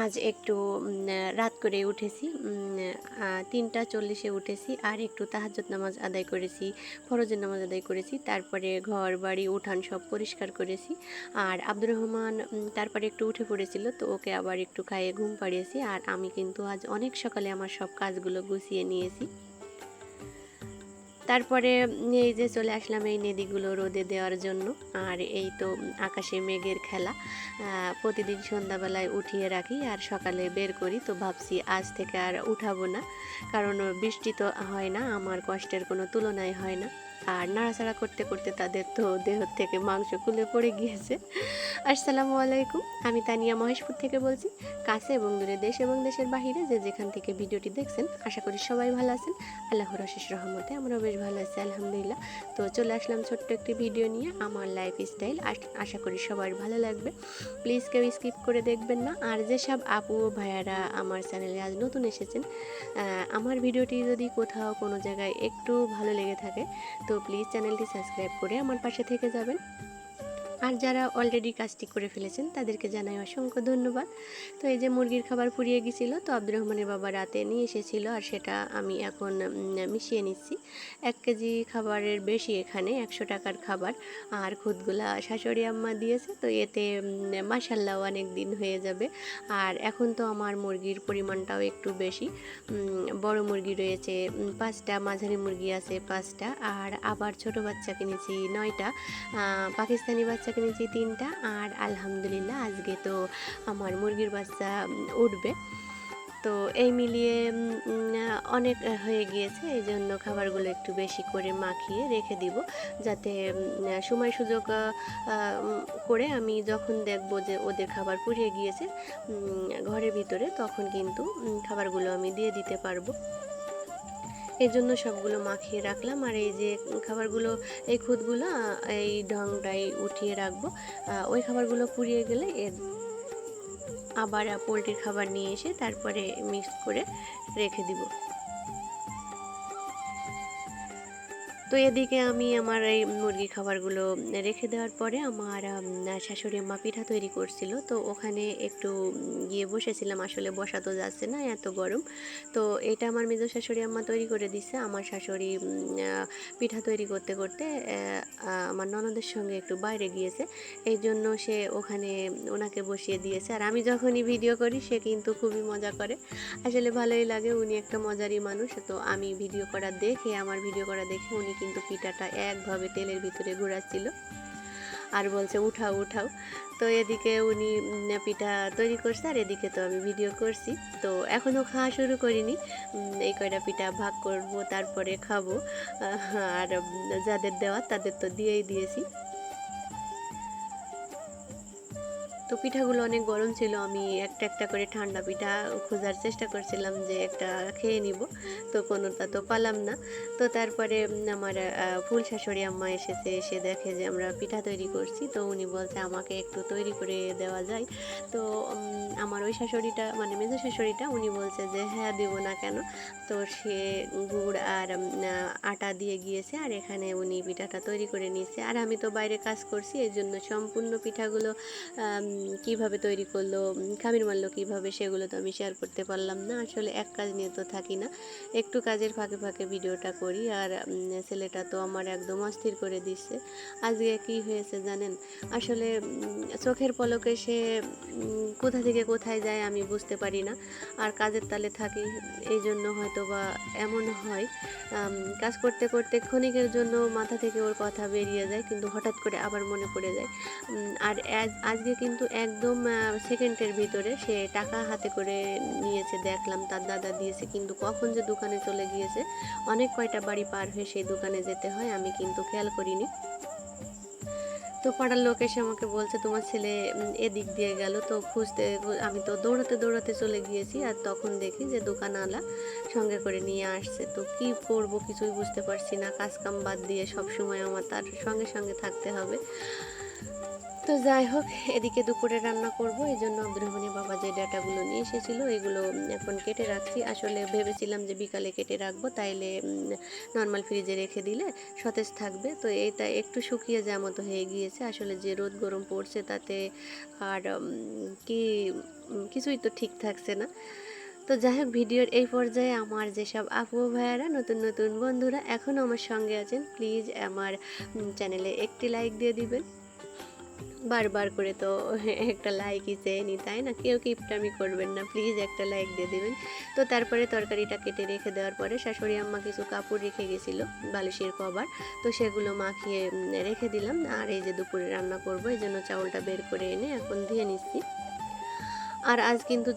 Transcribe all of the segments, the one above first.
আজ একটু রাত করে উঠেছি, ৩টা ৪০-এ উঠেছি আর একটু তাহাজ্জুদ নামাজ আদায় করেছি, ফরজের নামাজ আদায় করেছি। তারপরে ঘর বাড়ি উঠান সব পরিষ্কার করেছি। আর আব্দুর রহমান তারপরে একটু উঠে পড়েছিল, তো ওকে আবার একটু খাইয়ে ঘুম পাড়িয়েছি। আর আমি কিন্তু আজ অনেক সকালে আমার সব কাজগুলো গুছিয়ে নিয়েছি। তারপরে এই যে চলে আসলাম এই নেদিগুলো রোদে দেওয়ার জন্য। আর এই তো আকাশে মেঘের খেলা, প্রতিদিন সন্ধ্যাবেলায় উঠিয়ে রাখি আর সকালে বের করি। তো ভাবছি আজ থেকে আর উঠাবো না, কারণ বৃষ্টি তো হয় না, আমার কষ্টের কোনো তুলনায় হয় না। আর নাড়াচাড়া করতে করতে তাদের তো দেহ থেকে মাংস খুলে পড়ে গিয়েছে। আসসালামু আলাইকুম, আমি তানিয়া মহেশপুর থেকে বলছি। কাছে এবং দূরে, দেশ এবং দেশের বাহিরে যে যেখান থেকে ভিডিওটি দেখছেন, আশা করি সবাই ভালো আছেন। আল্লাহর অশেষ রহমতে আমরাও বেশ ভালো আছি, আলহামদুলিল্লাহ। তো চলে আসলাম ছোট্ট একটি ভিডিও নিয়ে, আমার লাইফ স্টাইল। আশা করি সবার ভালো লাগবে। প্লিজ কেউ স্কিপ করে দেখবেন না। আর যেসব আপু ও ভাইয়ারা আমার চ্যানেলে আজ নতুন এসেছেন, আমার ভিডিওটি যদি কোথাও কোনো জায়গায় একটু ভালো লেগে থাকে, তো প্লিজ চ্যানেলটি সাবস্ক্রাইব করে আমার পাশে থেকে যাবেন। আর যারা অলরেডি কাজটি করে ফেলেছেন তাদেরকে জানাই অসংখ্য ধন্যবাদ। তো এই যে মুরগির খাবার ফুরিয়ে গেছিলো, তো আব্দুর রহমানের বাবা রাতে নিয়ে এসেছিলো, আর সেটা আমি এখন মিশিয়ে নিচ্ছি। 1 কেজি খাবারের বেশি, এখানে 100 টাকার খাবার। আর খুদগুলা শাশুড়ি আম্মা দিয়েছে, তো এতে মাশাল্লাহ অনেক দিন হয়ে যাবে। আর এখন তো আমার মুরগির পরিমাণটাও একটু বেশি, বড় মুরগি রয়েছে 5টা, মাঝারি মুরগি আছে 5টা, আর আবার ছোট বাচ্চা কিনেছি 9টা, পাকিস্তানি বাচ্চা কিনেছি 3টা। আর আলহামদুলিল্লাহ আজকে তো আমার মুরগির বাচ্চা উঠবে। তো এই মিলিয়ে অনেক হয়ে গিয়েছে, এই জন্য খাবারগুলো একটু বেশি করে মাখিয়ে রেখে দিব, যাতে সময় সুযোগ করে আমি যখন দেখব যে ওদের খাবার পুড়িয়ে গিয়েছে ঘরের ভিতরে, তখন কিন্তু খাবারগুলো আমি দিয়ে দিতে পারবো। এই জন্য সবগুলো মাখিয়ে রাখলাম। আর এই যে খাবারগুলো, এই খুদগুলো এই ঢংটাই উঠিয়ে রাখবো। ওই খাবারগুলো পুড়িয়ে গেলে আবার পোলট্রির খাবার নিয়ে এসে তারপরে মিক্স করে রেখে দিব। তো এদিকে আমি আমার এই মুরগি খাবারগুলো রেখে দেওয়ার পরে আমার শাশুড়ি আম্মা পিঠা তৈরি করছিল, তো ওখানে একটু গিয়ে বসেছিলাম। আসলে বসা তো যাচ্ছে না, এত গরম। তো এটা আমার মেজো শাশুড়ি আম্মা তৈরি করে দিচ্ছে। আমার শাশুড়ি পিঠা তৈরি করতে করতে আমার ননদের সঙ্গে একটু বাইরে গিয়েছে, এই জন্য সে ওখানে ওনাকে বসিয়ে দিয়েছে। আর আমি যখনই ভিডিও করি সে কিন্তু খুবই মজা করে, আসলে ভালোই লাগে, উনি একটা মজারই মানুষ। তো আমি ভিডিও করা দেখে, আমার ভিডিও করা দেখে উনি কিন্তু পিঠাটা একভাবে তেলের ভিতরে ঘোরাচ্ছিল আর বলছে উঠাও উঠাও। তো এদিকে উনি পিঠা তৈরি করছে, আর এদিকে তো আমি ভিডিও করছি। তো এখনও খাওয়া শুরু করিনি, এই কয়টা পিঠা ভাগ করব, তারপরে খাবো। আর যাদের দেওয়া তাদের তো দিয়েই দিয়েছি। তো পিঠাগুলো অনেক গরম ছিল, আমি একটা একটা করে ঠান্ডা পিঠা খোঁজার চেষ্টা করছিলাম যে একটা খেয়ে নিব, তো কোনোটা তো পালাম না। তো তারপরে আমার ফুল শাশুড়ি আম্মা এসেছে, এসে দেখে যে আমরা পিঠা তৈরি করছি, তো উনি বলছে আমাকে একটু তৈরি করে দেওয়া যায়। তো আমার ওই শাশুড়িটা, মানে মেজো শাশুড়িটা, উনি বলছে যে হ্যাঁ দিব না কেন। তো সে গুড় আর আটা দিয়ে গিয়েছে, আর এখানে উনি পিঠাটা তৈরি করে নিয়েছে। আর আমি তো বাইরে কাজ করছি, এই জন্য সম্পূর্ণ পিঠাগুলো কিভাবে তৈরি করলো, খামির মারলো কিভাবে, সেগুলো তো আমি শেয়ার করতে পারলাম না। আসলে এক কাজ নিয়ে তো থাকি না, একটু কাজের ফাঁকে ফাঁকে ভিডিওটা করি। আর ছেলেটা তো আমার একদম অস্থির করে দিচ্ছে। আজকে কি হয়েছে জানেন, আসলে চোখের পলকে সে কোথা থেকে কোথায় যায় আমি বুঝতে পারি না, আর কাজের তালে থাকি, এই জন্য হয়তো বা এমন হয়। কাজ করতে করতে ক্ষণিকের জন্য মাথা থেকে ওর কথা বেরিয়ে যায়, কিন্তু হঠাৎ করে আবার মনে পড়ে যায়। আর আজকে কিন্তু একদম সেকেন্ডের ভিতরে সে টাকা হাতে করে নিয়েছে, দেখলাম তার দাদা দিয়েছে, কিন্তু কখন যে দোকানে চলে গিয়েছে, অনেক কয়টা বাড়ি পার হয়ে সেই দোকানে যেতে হয়, আমি কিন্তু খেয়াল করিনি। তো পাড়ার লোক এসে আমাকে বলছে তোমার ছেলে এদিক দিয়ে গেল, তো খুঁজতে আমি তো দৌড়াতে দৌড়াতে চলে গিয়েছি, আর তখন দেখি যে দোকানওয়ালা সঙ্গে করে নিয়ে আসছে। তো কি করব কিছুই বুঝতে পারছি না, কাজ কাম বাদ দিয়ে সব সময় আমার তার সঙ্গে সঙ্গে থাকতে হবে। তো যাই হোক, এদিকে দুপুরে রান্না করব, এই জন্য আব্দুর রহমানের বাবা যে ডাটাগুলো নিয়ে এসেছিলো এগুলো এখন কেটে রাখছি। আসলে ভেবেছিলাম যে বিকালে কেটে রাখবো, তাইলে নর্মাল ফ্রিজে রেখে দিলে সতেজ থাকবে। তো এটা একটু শুকিয়ে যাওয়ার মতো হয়ে গিয়েছে, আসলে যে রোদ গরম পড়ছে তাতে। আর কি কিছুই তো ঠিক থাকছে না। তো যাই হোক, ভিডিওর এই পর্যায়ে আমার যেসব আপু ভাইয়ারা, নতুন নতুন বন্ধুরা এখনও আমার সঙ্গে আছেন, প্লিজ আমার চ্যানেলে একটি লাইক দিয়ে দিবেন। বারবার করে তো একটা লাইকই চেয়ে নি, তাই না? কেউ কিপটামি করবেন না, প্লিজ একটা লাইক দিয়ে দিবেন। তো তারপরে তরকারিটা কেটে রেখে দেওয়ার পরে শাশুড়ি আম্মা কিছু কাপড় রেখে গেছিল, বালিশের কভার, তো সেগুলো মাখিয়ে রেখে দিলাম। আর এই যে দুপুরে রান্না করব, এই জন্য চাউলটা বের করে এনে এখন ধুয়ে নিচ্ছি। আর আজ কিন্তু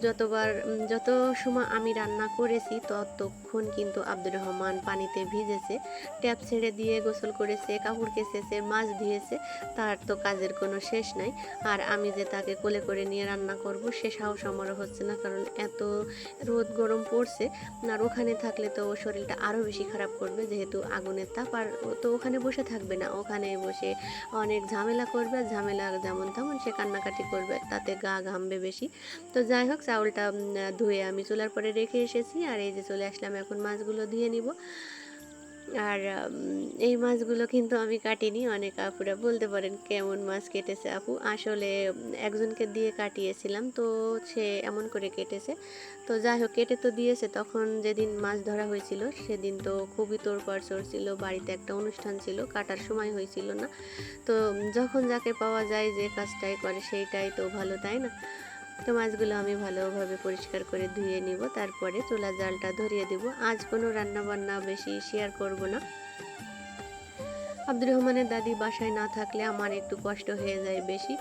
যত সময় আমি রান্না করেছি ততক্ষণ কিন্তু আব্দুর রহমান পানিতে ভিজেছে, ট্যাপ ছেড়ে দিয়ে গোসল করেছে, কাপড় কেচেছে, মাছ ধুয়েছে, তার তো কাজের কোনো শেষ নাই। আর আমি যে তাকে কোলে করে নিয়ে রান্না করব সে সাহস আমারও হচ্ছে না, কারণ এত রোদ গরম পড়ছে। আর ওখানে থাকলে তো ওর শরীরটা আরও বেশি খারাপ করবে, যেহেতু আগুনের তাপ। আর ও তো ওখানে বসে থাকবে না, ওখানে বসে অনেক ঝামেলা করবে, ঝামেলা যেমন তেমন সে কান্নাকাটি করবে, তাতে গা ঘামবে বেশি। তো যাই হোক, চাউলটা ধুয়ে আমি চুলার পরে রেখে এসেছি। আর এই যে চলে আসলাম এখন মাছগুলো ধুয়ে নিব। আর এই মাছগুলো কিন্তু আমি কাটিনি। অনেক আপুরা বলতে পারেন কেমন মাছ কেটেছে আপু, আসলে একজনকে দিয়ে কাটিয়েছিলাম, তো সে এমন করে কেটেছে। তো যাই হোক, কেটে তো দিয়েছে। তখন যেদিন মাছ ধরা হয়েছিল সেদিন তো খুবই তোড়পাড় চড়ছিল, বাড়িতে একটা অনুষ্ঠান ছিল, কাটার সময় হয়েছিল না। তো যখন যাকে পাওয়া যায় যে কাজটাই করে সেইটাই তো ভালো, তাই না? তো মাছগুলো আমি ভালোভাবে পরিষ্কার করে ধুয়ে নিব, তারপরে চুলা জালটা ধরিয়ে দিব। আজ কোনো রান্না বান্না বেশি শেয়ার করব না। আব্দুর রহমানের দাদি বাসায় না থাকলে আমার একটু কষ্ট হয়ে যায় বেশি।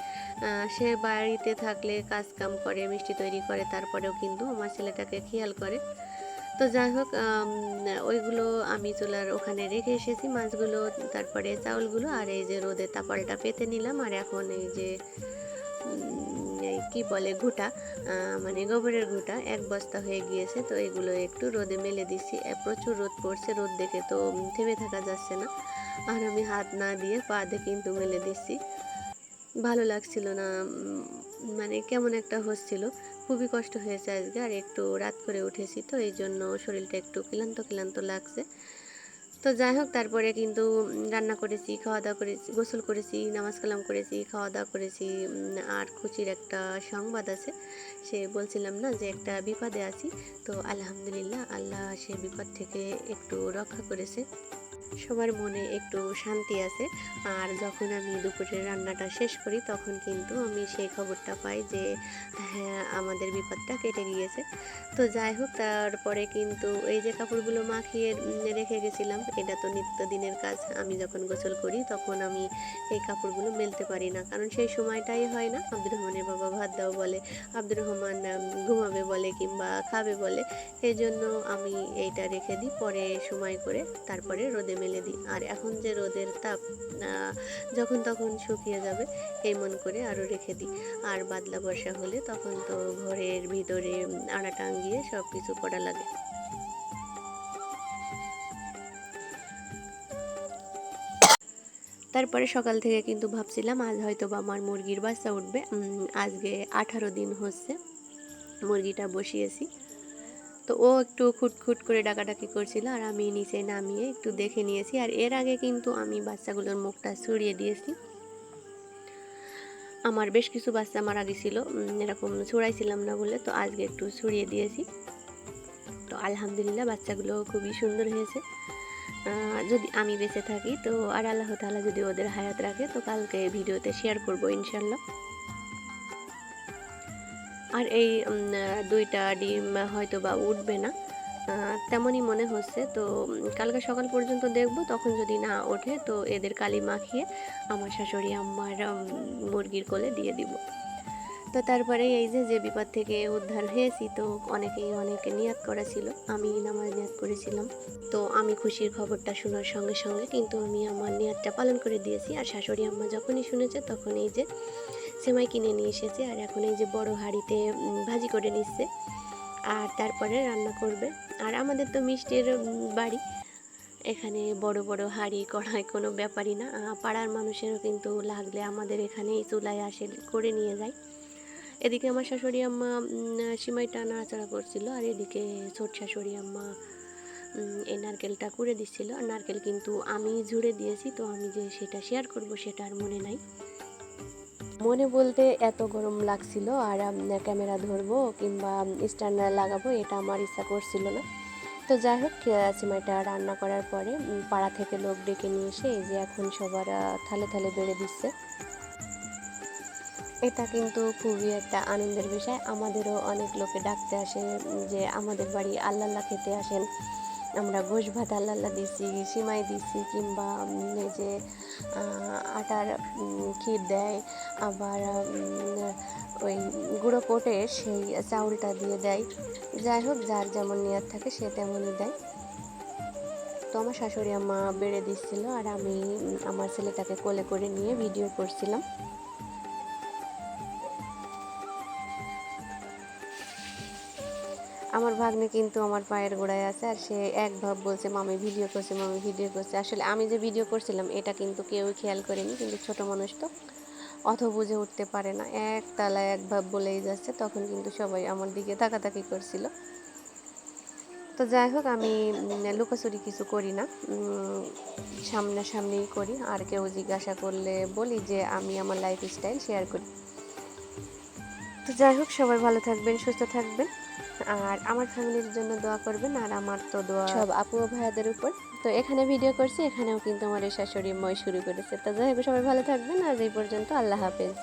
সে বাড়িতে থাকলে কাজ কাম করে, মিষ্টি তৈরি করে, তারপরেও কিন্তু আমার ছেলেটাকে খেয়াল করে। তো যাই হোক, ওইগুলো আমি চুলার ওখানে রেখে এসেছি মাছগুলো, তারপরে চাউলগুলো। আর এই যে রোদে তাপালটা পেতে নিলাম। আর এখন এই যে এই কী বলে ঘুঁটা, মানে গোবরের ঘুঁটা 1 বস্তা হয়ে গিয়েছে, তো এগুলো একটু রোদে মেলে দিচ্ছি। প্রচুর রোদ পড়ছে, রোদ দেখে তো থেমে থাকা যাচ্ছে না। আর আমি হাত না দিয়ে পা দিয়ে কিন্তু মেলে দিচ্ছি, ভালো লাগছিল না, মানে কেমন একটা হচ্ছিল, খুবই কষ্ট হয়েছে আজকে। আর একটু রাত করে উঠেছি, তো এই জন্য শরীরটা একটু ক্লান্ত ক্লান্ত লাগছে। তো যাই হোক, তারপরে কিন্তু রান্না করেছি, খাওয়া দাওয়া করেছি, গোসল করেছি, নামাজ কালাম করেছি, খাওয়া দাওয়া করেছি। আর খুশির একটা সংবাদ আছে, সে বলছিলাম না যে একটা বিপদে আছি, তো আলহামদুলিল্লাহ আল্লাহ সে বিপদ থেকে একটু রক্ষা করেছে, সবার মনে একটু শান্তি আছে। আর যখন আমি দুপুরের রান্নাটা শেষ করি তখন কিন্তু আমি সেই খবরটা পাই যে হ্যাঁ, আমাদের বিপদটা কেটে গিয়েছে। তো যাই হোক, তারপরে কিন্তু এই যে কাপড়গুলো মাখিয়ে রেখে গেছিলাম, এটা তো নিত্যদিনের কাজ। আমি যখন গোসল করি তখন আমি এই কাপড়গুলো মেলতে পারি না, কারণ সেই সময়টাই হয় না। আব্দুর রহমানের বাবা ভাত দাও বলে, আব্দুর রহমান ঘুমাবে বলে কিংবা খাবে বলে, এই জন্য আমি এইটা রেখে দিই, পরে সময় করে তারপরে রোদে মেলে দিই। আর এখন যে রোদের তাপ, যখন তখন শুকিয়ে যাবে এই মন করে আরও রেখে দিই। আর বাদলা বর্ষা হলে তখন তো ঘরের ভিতরে আড়া টাঙিয়ে সব কিছু করা লাগে। তারপরে সকাল থেকে কিন্তু ভাবছিলাম আজ হয়তো বা আমার মুরগির বাচ্চা উঠবে। আজকে 18 দিন হচ্ছে মুরগিটা বসিয়েছি। তো ও একটু খুঁটখুট করে ডাকাডাকি করছিল, আর আমি নিচে নামিয়ে একটু দেখে নিয়েছি। আর এর আগে কিন্তু আমি বাচ্চাগুলোর মুখটা ছড়িয়ে দিয়েছি। আমার বেশ কিছু বাচ্চা মারা গেছিল, এরকম ছড়াইছিলাম না বলে, তো আজকে একটু ছড়িয়ে দিয়েছি। তো আলহামদুলিল্লাহ বাচ্চাগুলো খুবই সুন্দর হয়েছে। যদি আমি বেঁচে থাকি তো, আর আল্লাহ তাআলা যদি ওদের হায়াত রাখে, তো কালকে ভিডিওতে শেয়ার করব ইনশাল্লাহ। আর এই 2টা ডিম হয়তো বা উঠবে না, তেমনই মনে হচ্ছে। তো কালকে সকাল পর্যন্ত দেখব, তখন যদি না ওঠে তো এদের কালি মাখিয়ে আমার শাশুড়ি আম্মার মুরগির কোলে দিয়ে দিব। তো তারপরে এই যে বিপদ থেকে উদ্ধার হয়েছি, তো অনেকেই অনেকে নিয়াত করা ছিল, আমি নামাজ নিয়াত করেছিলাম। তো আমি খুশির খবরটা শোনার সঙ্গে সঙ্গে কিন্তু আমি আমার নিয়াতটা পালন করে দিয়েছি। আর শাশুড়ি আম্মা যখনই শুনেছে তখন এই যে সেমাই কিনে নিয়ে এসেছে, আর এখন এই যে বড় হাঁড়িতে ভাজি করে নিচ্ছে, আর তারপরে রান্না করবে। আর আমাদের তো মিষ্টির বাড়ি, এখানে বড় বড় হাঁড়ি কড়াই কোনো ব্যাপারই না। পাড়ার মানুষেরও কিন্তু লাগলে আমাদের এখানেই চুলায় আসে করে নিয়ে যায়। এদিকে আমার শাশুড়ি আম্মা সিমাইটা নাড়াচাড়া করছিল, আর এদিকে ছোট শাশুড়ি আম্মা এই নারকেলটা কুড়ে দিচ্ছিল। আর নারকেল কিন্তু আমি ঝুড়ে দিয়েছি, তো আমি যে সেটা শেয়ার করব সেটা আর মনে নাই। মনে বলতে এত গরম লাগছিল আর ক্যামেরা ধরবো কিংবা স্ট্যান্ড লাগাবো এটা আমার ইচ্ছা করছিল না। তো যাই হোক, সিমাইটা রান্না করার পরে পাড়া থেকে লোক ডেকে নিয়ে এসে এই যে এখন সবার থালে থালে বেড়ে দিচ্ছে। এটা কিন্তু খুবই একটা আনন্দের বিষয়। আমাদেরও অনেক লোকে ডাকতে আসে যে আমাদের বাড়ি আল্লাহ আল্লাহ খেতে আসেন। আমরা গোশ ভাত আল্লাহ আল্লাহ দিছি, সিমাই দিছি, কিংবা এই যে আটার ক্ষীর দেয়, আবার ওই গুঁড়ো কোটে সেই চাউলটা দিয়ে দেয়। যাই হোক, যার যেমন নিয়ত থাকে সে তেমনই দেয়। তো আমার শাশুড়ি আম্মা বেড়ে দিচ্ছিল আর আমি আমার ছেলেটাকে কোলে করে নিয়ে ভিডিও করছিলাম। আমার ভাগ্নে কিন্তু আমার পায়ের গোড়ায় আছে আর সে এক ভাব বলছে মামি ভিডিও করছে, মামি ভিডিও করছে। আসলে আমি যে ভিডিও করছিলাম এটা কিন্তু কেউই খেয়াল করেনি, কিন্তু ছোট মানুষ তো অত বুঝে উঠতে পারে না, এক তালায় এক ভাব বলেই যাচ্ছে। তখন কিন্তু সবাই আমার দিকে তাকাতাকি করছিল। তো যাই হোক, আমি লুকোচুরি কিছু করি না, সামনাসামনিই করি। আর কেউ জিজ্ঞাসা করলে বলি যে আমি আমার লাইফস্টাইল শেয়ার করি। তো যাই হোক, সবাই ভালো থাকবেন, সুস্থ থাকবেন, আর আমার ফ্যামিলির জন্য দোয়া করবেন। আর আমার তো দোয়া সব আপু ও ভাইয়াদের উপর। তো এখানে ভিডিও করছি, এখানেও কিন্তু আমার এই শাশুড়ি মই শুরু করেছে। তো যাই হোক, সবাই ভালো থাকবেন, আজ এই পর্যন্ত, আল্লাহ হাফেজ।